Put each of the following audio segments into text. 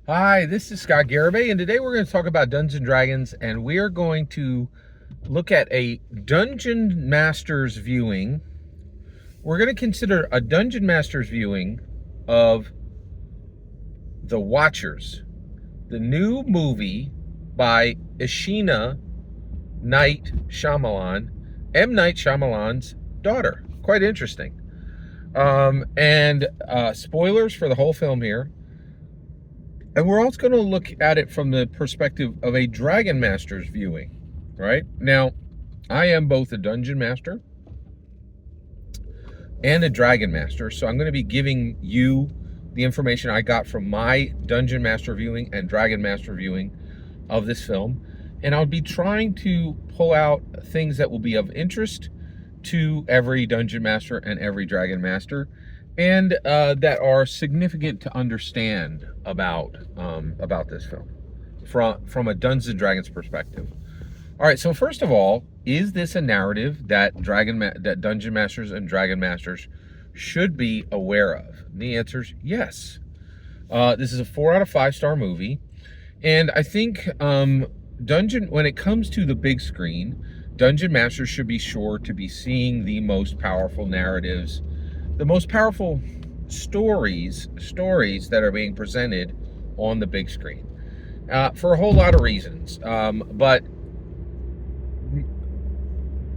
Hi, this is Scott Garibay, and today we're going to talk about Dungeons and Dragons, and we are going to look at a Dungeon Master's viewing. We're going to consider a Dungeon Master's viewing of The Watchers, the new movie by Ishana Night Shyamalan, M. Night Shyamalan's daughter. Quite interesting. And spoilers for the whole film here. And we're also going to look at it from the perspective of a Dragon Master's viewing, right? Now, I am both a Dungeon Master and a Dragon Master, so I'm going to be giving you the information I got from my Dungeon Master viewing and Dragon Master viewing of this film. And I'll be trying to pull out things that will be of interest to every Dungeon Master and every Dragon Master, and that are significant to understand about this film from a Dungeons and Dragons perspective. All right, so first of all, is this a narrative that Dungeon Masters and Dragon Masters should be aware of? And the answer is yes. This is a 4 out of 5 star movie, and I think when it comes to the big screen, Dungeon Masters should be sure to be seeing the most powerful narratives, the most powerful stories that are being presented on the big screen, for a whole lot of reasons. But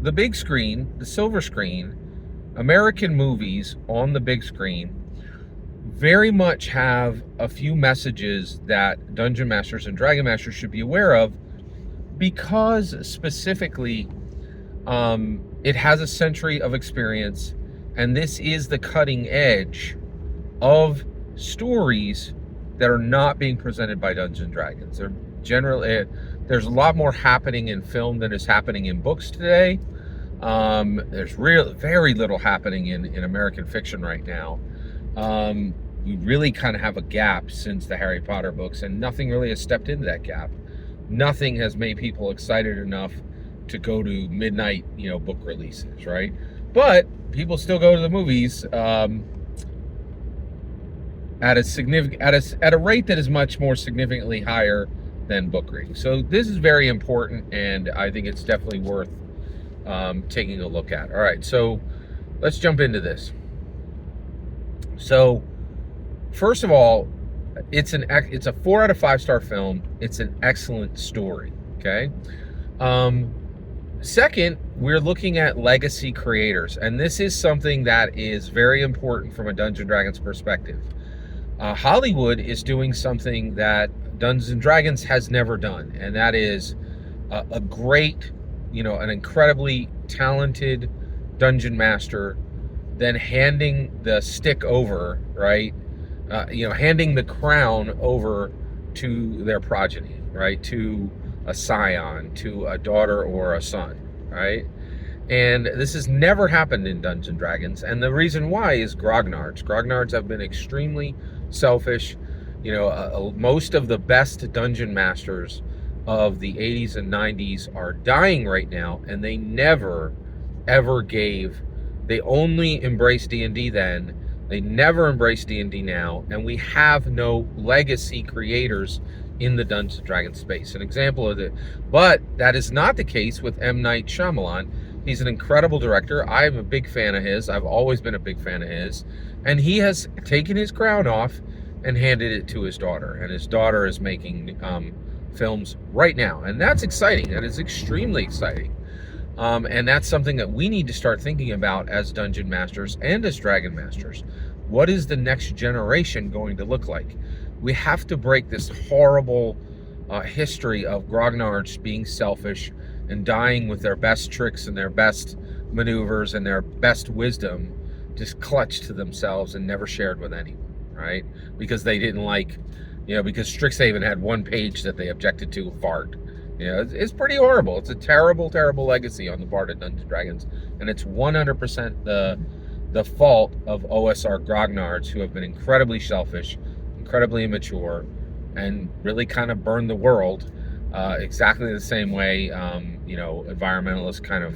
the big screen, the silver screen, American movies on the big screen very much have a few messages that Dungeon Masters and Dragon Masters should be aware of, because specifically it has a century of experience, and this is the cutting edge of stories that are not being presented by Dungeons and Dragons. There's a lot more happening in film than is happening in books today. There's very little happening in American fiction right now. We really kind of have a gap since the Harry Potter books, and nothing really has stepped into that gap. Nothing has made people excited enough to go to midnight, book releases, right? But people still go to the movies at a rate that is much more significantly higher than book reading. So this is very important, and I think it's definitely worth taking a look at. All right, so let's jump into this. So first of all, it's a 4 out of 5 star film. It's an excellent story. Okay. Second, we're looking at legacy creators, and this is something that is very important from a Dungeons and Dragons perspective. Hollywood is doing something that Dungeons and Dragons has never done, and that is a great, an incredibly talented dungeon master then handing the stick over, right? Handing the crown over to their progeny, right? To a scion, to a daughter or a son, right? And this has never happened in Dungeons and Dragons, and the reason why is grognards. Grognards have been extremely selfish. Most of the best dungeon masters of the 80s and 90s are dying right now, and they never, ever they only embraced D&D then. They never embraced D&D now, and we have no legacy creators in the Dungeons & Dragons space. An example of it. But that is not the case with M. Night Shyamalan. He's an incredible director. I'm a big fan of his. I've always been a big fan of his. And he has taken his crown off and handed it to his daughter. And his daughter is making films right now. And that's exciting. That is extremely exciting. And that's something that we need to start thinking about as Dungeon Masters and as Dragon Masters. What is the next generation going to look like? We have to break this horrible history of grognards being selfish and dying with their best tricks and their best maneuvers and their best wisdom just clutched to themselves and never shared with anyone, right? Because they didn't like, because Strixhaven had one page that they objected to, fart. It's pretty horrible. It's a terrible, terrible legacy on the part of Dungeons & Dragons, and it's 100% the fault of OSR grognards, who have been incredibly selfish, incredibly immature, and really kind of burned the world exactly the same way environmentalists kind of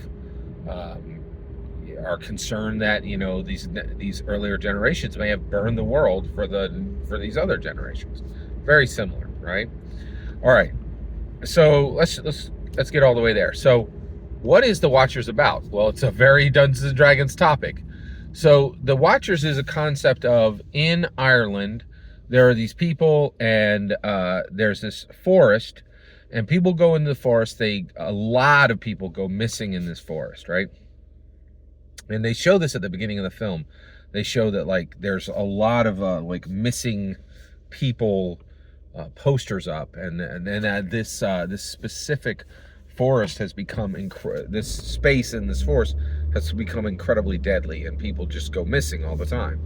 are concerned that these earlier generations may have burned the world for these other generations. very similar, right? All right, so let's get all the way there. So what is the Watchers about? Well, it's a very Dungeons and Dragons topic. So the Watchers is a concept of, in Ireland, there are these people, and there's this forest, and people go into the forest. A lot of people go missing in this forest, right? And they show this at the beginning of the film. They show that like there's a lot of like missing people posters up, and this specific forest has become this space in this forest has become incredibly deadly, and people just go missing all the time.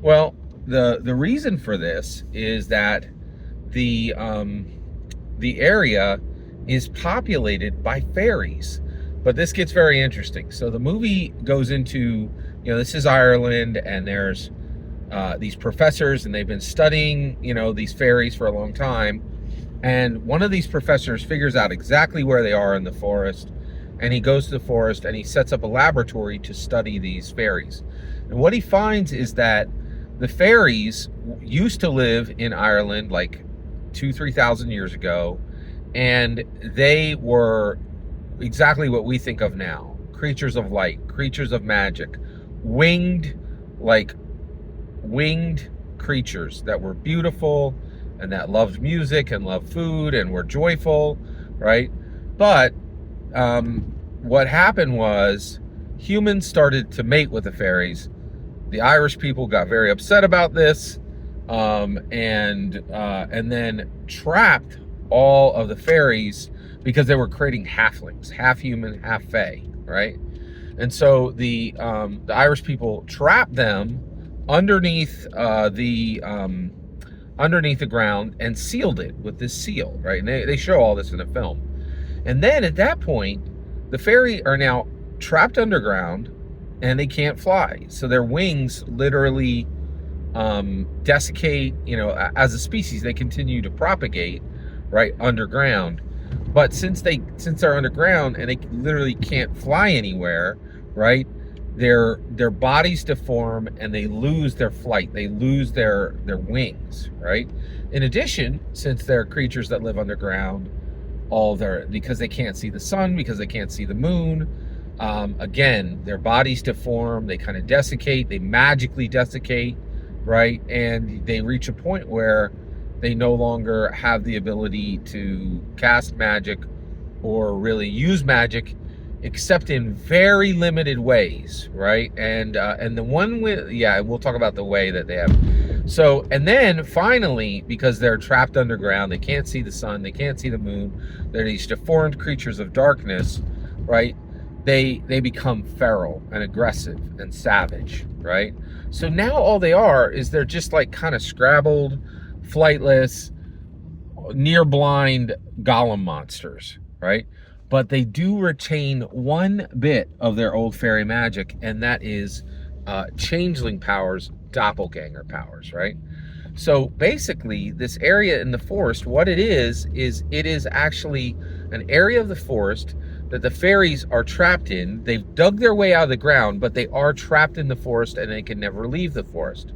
Well, the reason for this is that the area is populated by fairies. But this gets very interesting. So the movie goes into, this is Ireland, and there's these professors, and they've been studying, these fairies for a long time. And one of these professors figures out exactly where they are in the forest, and he goes to the forest and he sets up a laboratory to study these fairies. And what he finds is that the fairies used to live in Ireland like 2,000-3,000 years ago, and they were exactly what we think of now: creatures of light, creatures of magic, winged creatures that were beautiful and that loved music and loved food and were joyful, right? But what happened was humans started to mate with the fairies. The Irish people got very upset about this, and then trapped all of the fairies, because they were creating halflings, half human, half fae, right? And so the Irish people trapped them underneath the ground and sealed it with this seal, right? And they show all this in the film. And then at that point, the fairy are now trapped underground, and they can't fly. So their wings literally desiccate. As a species, they continue to propagate, right, underground. But since they're underground and they literally can't fly anywhere, right, their bodies deform and they lose their flight. They lose their wings, right? In addition, since they're creatures that live underground, because they can't see the sun, because they can't see the moon, again, their bodies deform, they kind of desiccate, they magically desiccate, right? And they reach a point where they no longer have the ability to cast magic or really use magic, except in very limited ways, right? And the one with, we'll talk about the way that they have. So, and then finally, because they're trapped underground, they can't see the sun, they can't see the moon, they're these deformed creatures of darkness, right? They become feral and aggressive and savage, right? So now all they are is they're just like kind of scrabbled, flightless, near blind golem monsters, right? But they do retain one bit of their old fairy magic, and that is changeling powers, doppelganger powers, right? So basically, this area in the forest, what it is it is actually an area of the forest that the fairies are trapped in. They've dug their way out of the ground, but they are trapped in the forest, and they can never leave the forest.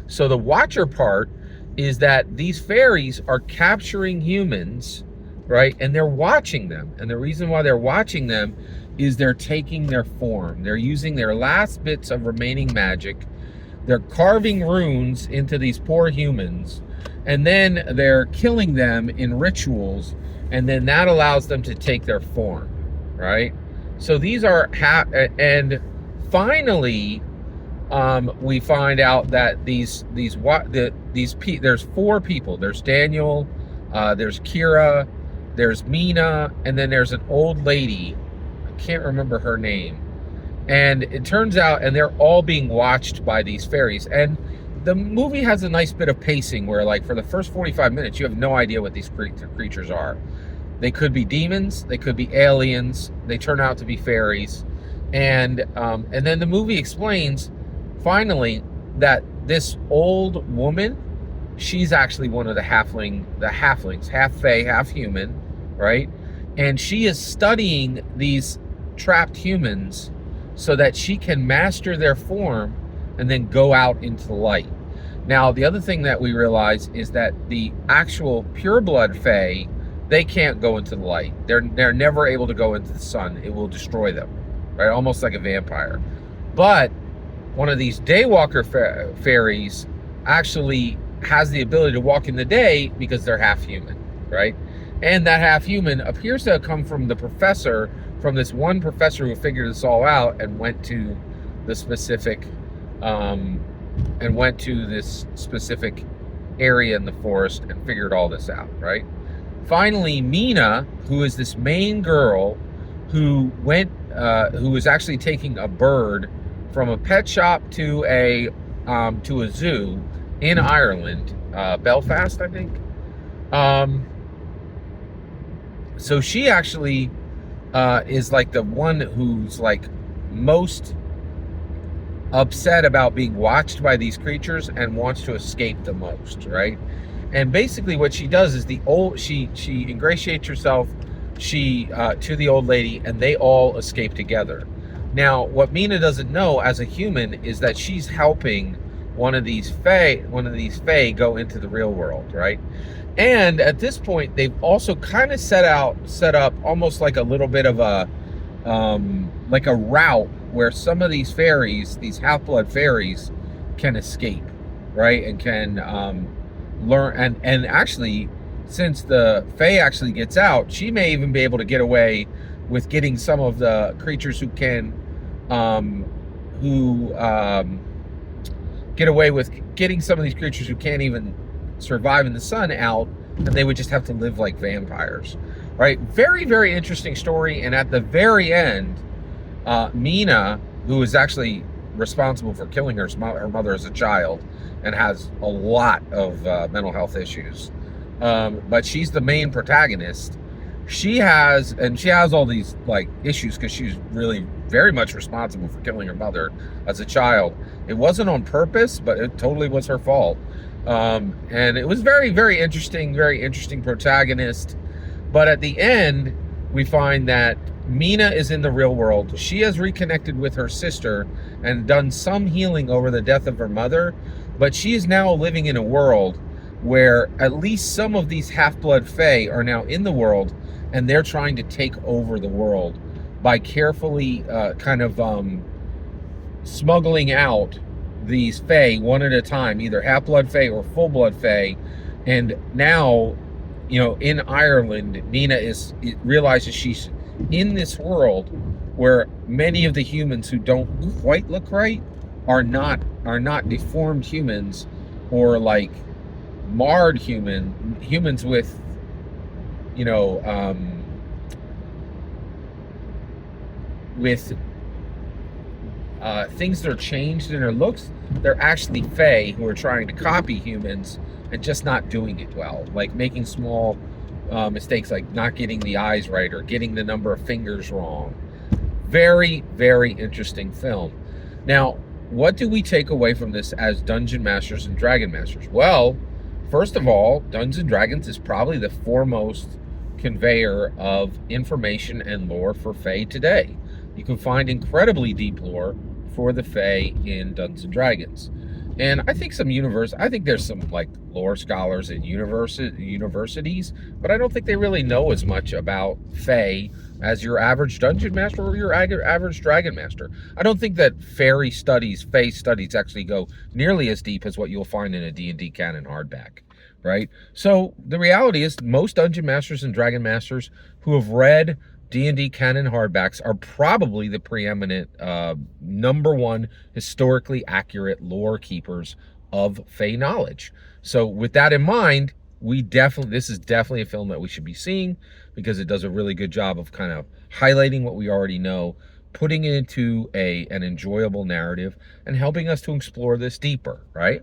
So the Watcher part is that these fairies are capturing humans, right? And they're watching them. And the reason why they're watching them is they're taking their form. They're using their last bits of remaining magic. They're carving runes into these poor humans, and then they're killing them in rituals, and then that allows them to take their form, right? So these are and finally we find out that there's four people. There's Daniel, there's Kira, there's Mina, and then there's an old lady. I can't remember her name. And it turns out, and they're all being watched by these fairies. And the movie has a nice bit of pacing where, like, for the first 45 minutes, you have no idea what these creatures are. They could be demons, they could be aliens, they turn out to be fairies. And then the movie explains, finally, that this old woman, she's actually one of the halflings, half fae, half human, right? And she is studying these trapped humans so that she can master their form and then go out into the light. Now, the other thing that we realize is that the actual pureblood Fae, they can't go into the light. They're never able to go into the sun. It will destroy them, right? Almost like a vampire. But one of these daywalker fairies actually has the ability to walk in the day because they're half human, right? And that half human appears to have come from the professor, from this one professor who figured this all out and went to the specific area in the forest and figured all this out, right? Finally, Mina, who is this main girl who was actually taking a bird from a pet shop to a zoo in Ireland, Belfast, I think. So she actually is like the one who's like most upset about being watched by these creatures and wants to escape the most, right? And basically what she does is she ingratiates herself to the old lady, and they all escape together. Now, what Mina doesn't know as a human is that she's helping one of these fae go into the real world, right? And at this point, they've also kind of set up almost like a little bit of a route where some of these fairies, these half-blood fairies, can escape, right? And can learn, and actually, since the fae actually gets out, she may even be able to get away with getting some of the creatures who can get away with getting some of these creatures who can't even survive in the sun out, and they would just have to live like vampires, right? Very, very interesting story. And at the very end, Mina, who is actually responsible for killing her mother as a child and has a lot of mental health issues, but she's the main protagonist. She has all these like issues because she's really very much responsible for killing her mother as a child. It wasn't on purpose, but it totally was her fault. And it was very, very interesting protagonist. But at the end, we find that Mina is in the real world. She has reconnected with her sister and done some healing over the death of her mother, but she is now living in a world where at least some of these half-blood fae are now in the world, and they're trying to take over the world by carefully smuggling out these fae one at a time, either half-blood fae or full-blood fae. And now, in Ireland, Mina realizes she's in this world where many of the humans who don't quite look right are not deformed humans, or like marred humans with things that are changed in their looks. They're actually fae who are trying to copy humans and just not doing it well, like making small mistakes, like not getting the eyes right or getting the number of fingers wrong. Very, very interesting film. Now, what do we take away from this as Dungeon Masters and Dragon Masters? Well, first of all, Dungeons and Dragons is probably the foremost conveyor of information and lore for Fae today. You can find incredibly deep lore for the Fae in Dungeons and Dragons. And I think there's some like lore scholars in universities, but I don't think they really know as much about Fae as your average Dungeon Master or your average Dragon Master. I don't think that Fae studies actually go nearly as deep as what you'll find in a D&D canon hardback, right? So the reality is most Dungeon Masters and Dragon Masters who have read D&D canon hardbacks are probably the preeminent number one historically accurate lore keepers of Fae knowledge. So with that in mind, this is definitely a film that we should be seeing, because it does a really good job of kind of highlighting what we already know, putting it into an enjoyable narrative, and helping us to explore this deeper, right?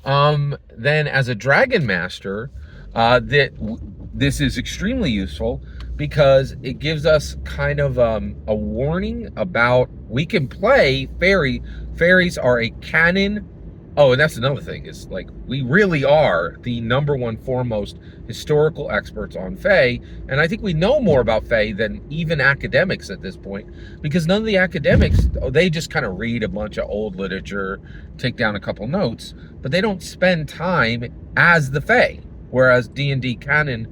Then as a Dragon Master, this is extremely useful because it gives us kind of a warning about we can play fairy. Fairies are a canon Oh, and that's another thing is like we really are the number one foremost historical experts on Fae, and I think we know more about Fae than even academics at this point, because none of the academics, they just kind of read a bunch of old literature, take down a couple notes, but they don't spend time as the Fae. Whereas D&D canon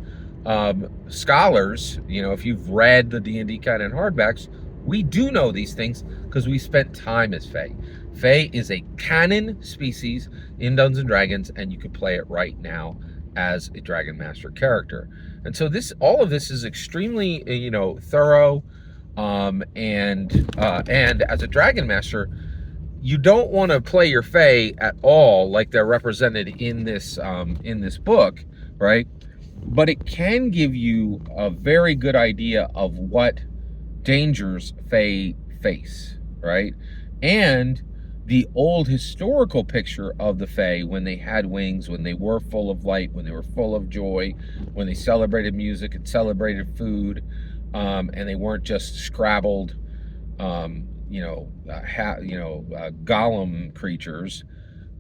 scholars, you know, if you've read the D&D canon hardbacks, we do know these things because we spent time as Fae. Fae is a canon species in Dungeons and Dragons, and you can play it right now as a Dragon Master character. And so all of this is extremely, thorough. And as a Dragon Master, you don't want to play your Fae at all like they're represented in this book, right? But it can give you a very good idea of what dangers Fae face, right? And the old historical picture of the Fae when they had wings, when they were full of light, when they were full of joy, when they celebrated music and celebrated food, and they weren't just scrabbled, golem creatures.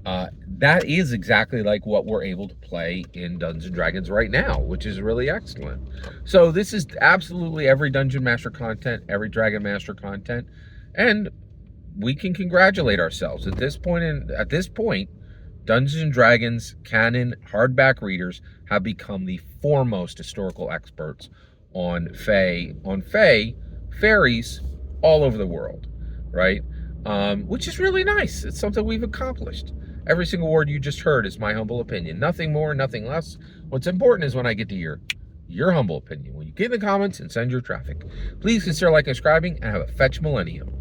That is exactly like what we're able to play in Dungeons and Dragons right now, which is really excellent. So this is absolutely every Dungeon Master content, every Dragon Master content, and we can congratulate ourselves at this point. Dungeons and Dragons canon hardback readers have become the foremost historical experts on fairies all over the world, right? Which is really nice. It's something we've accomplished. Every single word you just heard is my humble opinion. Nothing more, nothing less. What's important is when I get to your humble opinion. When you get in the comments and send your traffic. Please consider liking and subscribing, and have a fetch millennium.